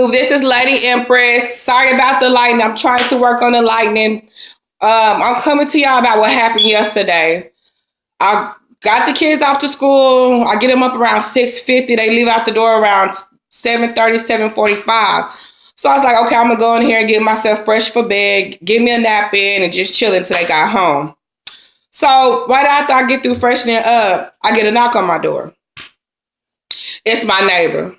YouTube? This is Lady Empress. Sorry about the lightning. I'm trying to work on the lightning. I'm coming to y'all about what happened yesterday. I got the kids off to school. I get them up around 6:50. They leave out the door around 7:30, 7:45. So I was like, okay, I'm going to go in here and get myself fresh for bed, give me a nap in, and just chill until they got home. So right after I get through freshening up, I get a knock on my door. It's my neighbor.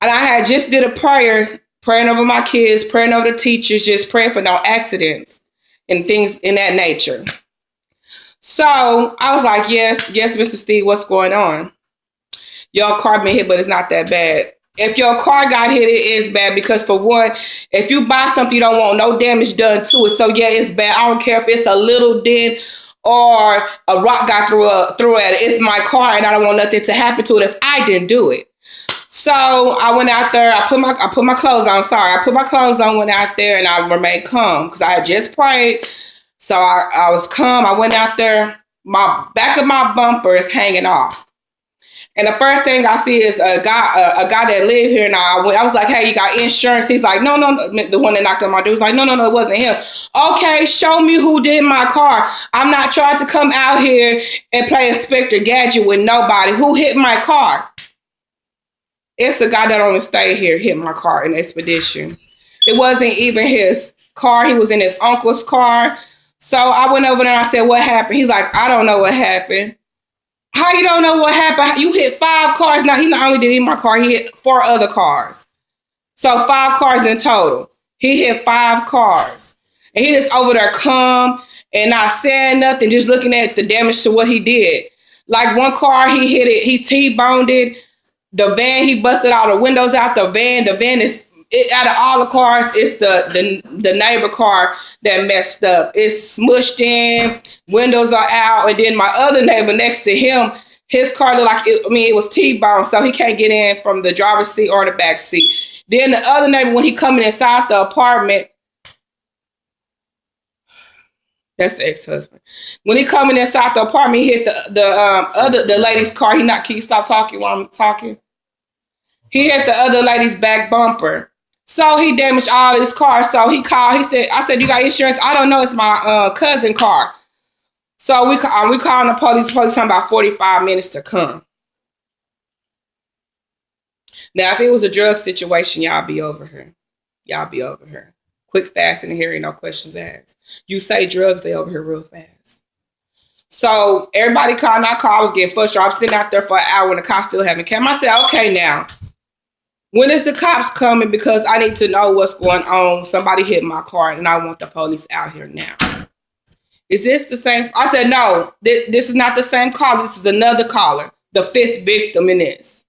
And I had just did a prayer, praying over my kids, praying over the teachers, just praying for no accidents and things in that nature. So I was like, yes, Mr. Steve, what's going on? Your car been hit, but it's not that bad. If your car got hit, it is bad because, for one, if you buy something, you don't want no damage done to it. So, yeah, it's bad. I don't care if it's a little dent or a rock got through at it. It's my car, and I don't want nothing to happen to it if I didn't do it. So I went out there. I put my clothes on. I put my clothes on, went out there, and I remained calm because I had just prayed. So I was calm. I went out there. My back of my bumper is hanging off. And the first thing I see is a guy that live here now. I was like, hey, you got insurance? He's like, no. The one that knocked on my door was like, no, it wasn't him. Okay, show me who did my car. I'm not trying to come out here and play Inspector Gadget with nobody. Who hit my car? It's the guy that only stayed here hit my car in Expedition. It wasn't even his car. He was in his uncle's car. So I went over there and I said, what happened? He's like, I don't know what happened. How you don't know what happened? You hit 5 cars. Now, he not only did he hit my car, he hit 4 other cars. So 5 cars in total. He hit 5 cars. And he just over there calm and not saying nothing, just looking at the damage to what he did. Like one car, he hit it. He T-boned it. The van, he busted all the windows out the van. The van is, out of all the cars, it's the neighbor car that messed up. It's smushed in, windows are out, and then my other neighbor next to him, his car looked like it was T-boned, so he can't get in from the driver's seat or the back seat. Then the other neighbor, when he coming inside the apartment, that's the ex-husband. When he coming inside the apartment, he hit the lady's car. Can you stop talking while I'm talking? He hit the other lady's back bumper. So he damaged all his cars. So he called. I said, you got insurance? I don't know. It's my cousin's car. So we calling the police. Police talking about 45 minutes to come. Now, if it was a drug situation, y'all be over here. Quick, fast, and in here, no questions asked. You say drugs, they over here real fast. So everybody called. I was getting frustrated. I was sitting out there for an hour and the cops still haven't come. I said, okay, now. When is the cops coming? Because I need to know what's going on. Somebody hit my car and I want the police out here now. Is this the same? I said, no, this is not the same caller. This is another caller, the 5th victim in this.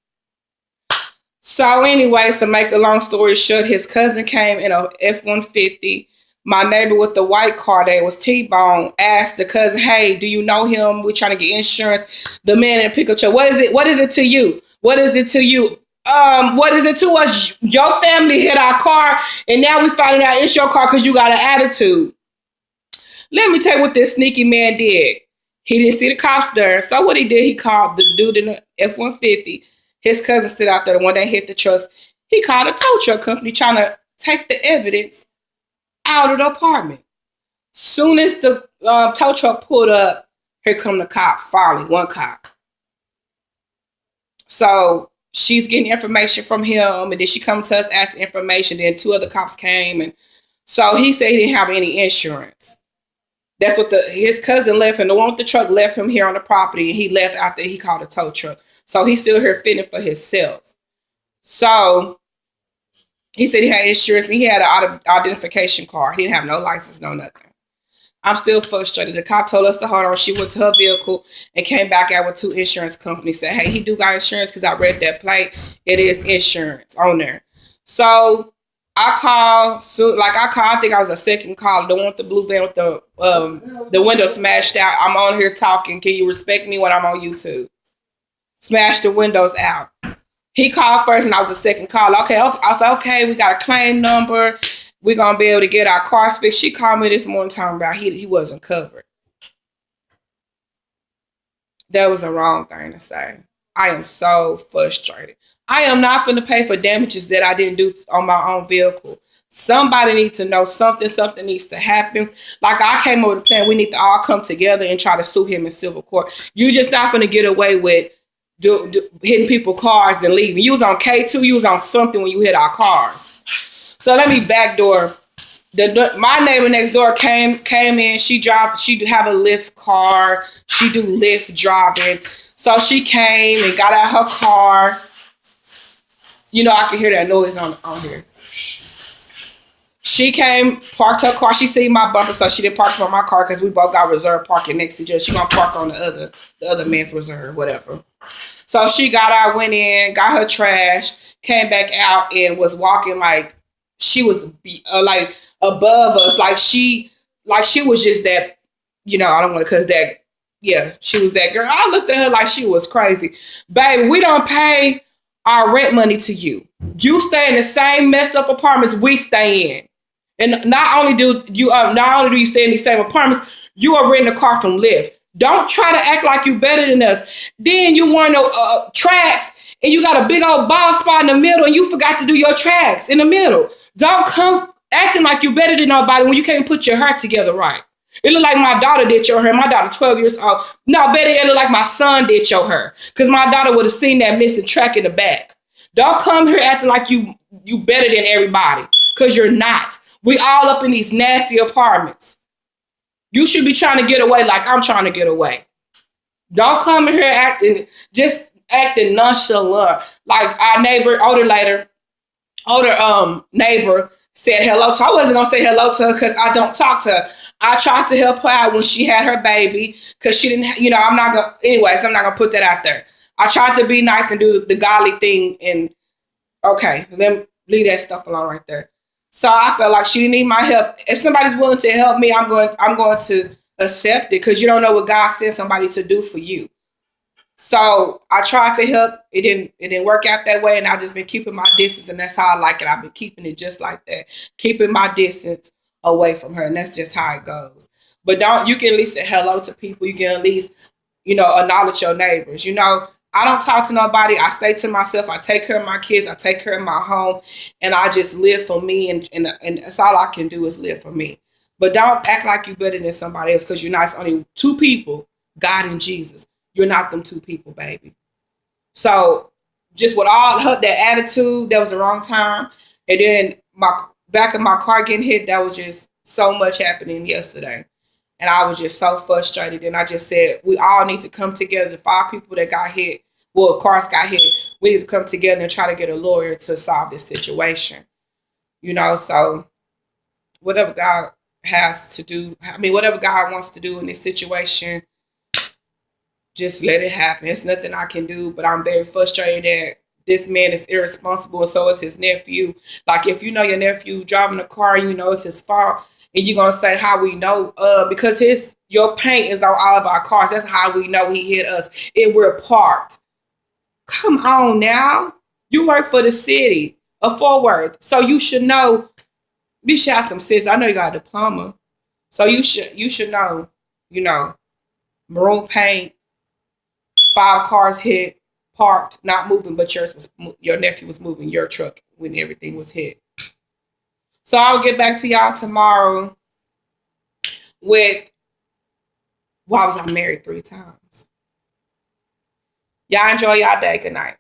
So anyways, to make a long story short, his cousin came in a F-150. My neighbor with the white car that was T-bone asked the cousin, hey, do you know him? We're trying to get insurance. The man in the pickup truck, what is it? What is it to you? What is it to you? What is it to us? Your family hit our car, and now we finding out it's your car because you got an attitude. Let me tell you what this sneaky man did. He didn't see the cops there. So what he did, he called the dude in the F-150. His cousin stood out there, the one that hit the trucks. He called a tow truck company trying to take the evidence out of the apartment. Soon as the tow truck pulled up, here come the cop, finally, one cop. So she's getting information from him, and then she come to us, asked information. Then 2 other cops came, and so he said he didn't have any insurance. That's what his cousin left him. The one with the truck left him here on the property, and he left after he called a tow truck. So he's still here fitting for himself. So he said he had insurance, and he had an identification card. He didn't have no license, no nothing. I'm still frustrated. The cop told us to hold on. She went to her vehicle and came back out with 2 insurance companies. Said, hey, he do got insurance because I read that plate. It is insurance on there. So I called. I think I was a second call. The one with the blue van with the window smashed out. I'm on here talking. Can you respect me when I'm on YouTube? Smashed the windows out. He called first, and I was a second call. Okay. I was like, okay, we got a claim number. We're going to be able to get our cars fixed. She called me this morning talking about he wasn't covered. That was a wrong thing to say. I am so frustrated. I am not finna pay for damages that I didn't do on my own vehicle. Somebody needs to know something. Something needs to happen. Like I came up with a plan. We need to all come together and try to sue him in civil court. You just not gonna get away with hitting people's cars and leaving. You was on K2. You was on something when you hit our cars. So let me backdoor. My neighbor next door came in. She have a Lyft car. She do Lyft driving. So she came and got out her car. You know, I can hear that noise on here. She came, parked her car. She seen my bumper, so she didn't park on my car because we both got reserved parking next to each other. She gonna park on the other man's reserve, whatever. So she got out, went in, got her trash, came back out, and was walking like she was like above us, like she was just that. You know, I don't want to cuss that. Yeah, she was that girl. I looked at her like she was crazy, baby. We don't pay our rent money to you. You stay in the same messed up apartments we stay in. And not only do you stay in these same apartments, you are renting a car from Lyft. Don't try to act like you better than us. Then you want no tracks, and you got a big old bald spot in the middle, and you forgot to do your tracks in the middle. Don't come acting like you better than nobody when you can't put your hair together right. It looked like my daughter did your hair. My daughter 12 years old. No, better it looked like my son did your hair, because my daughter would have seen that missing track in the back. Don't come here acting like you better than everybody, because you're not. We all up in these nasty apartments. You should be trying to get away like I'm trying to get away. Don't come here acting nonchalant. Like our neighbor, older neighbor said hello to her. I wasn't gonna say hello to her because I don't talk to her. I tried to help her out when she had her baby because she didn't, I'm not gonna put that out there. I tried to be nice and do the godly thing, and okay, let me leave that stuff alone right there. So I felt like she didn't need my help. If somebody's willing to help me, I'm going to accept it, because you don't know what God sent somebody to do for you. So I tried to help. It didn't work out that way, and I've just been keeping my distance, and that's how I like it. I've been keeping it just like that, keeping my distance away from her, and that's just how it goes. But you can at least say hello to people. You can at least, acknowledge your neighbors. I don't talk to nobody. I stay to myself. I take care of my kids. I take care of my home, and I just live for me. And that's all I can do is live for me. But don't act like you're better than somebody else, because you're not. It's only two people, God and Jesus. You're not them two people, baby. So just with all that attitude, that was the wrong time. And then my back of my car getting hit, that was just so much happening yesterday. And I was just so frustrated. And I just said, we all need to come together. The 5 people that got hit, cars got hit, we need to come together and try to get a lawyer to solve this situation. So whatever God has to do, whatever God wants to do in this situation, just let it happen. It's nothing I can do, but I'm very frustrated that this man is irresponsible, and so is his nephew. Like, if you know your nephew driving a car and you know it's his fault, and you're going to say how we know, because your paint is on all of our cars. That's how we know he hit us, and we're parked. Come on now. You work for the city of Fort Worth, so you should know. You should have some sense. I know you got a diploma, so you should know, maroon paint, 5 cars hit, parked, not moving, but your nephew was moving your truck when everything was hit. So I'll get back to y'all tomorrow with why was I married 3 times. Y'all enjoy y'all day. Good night.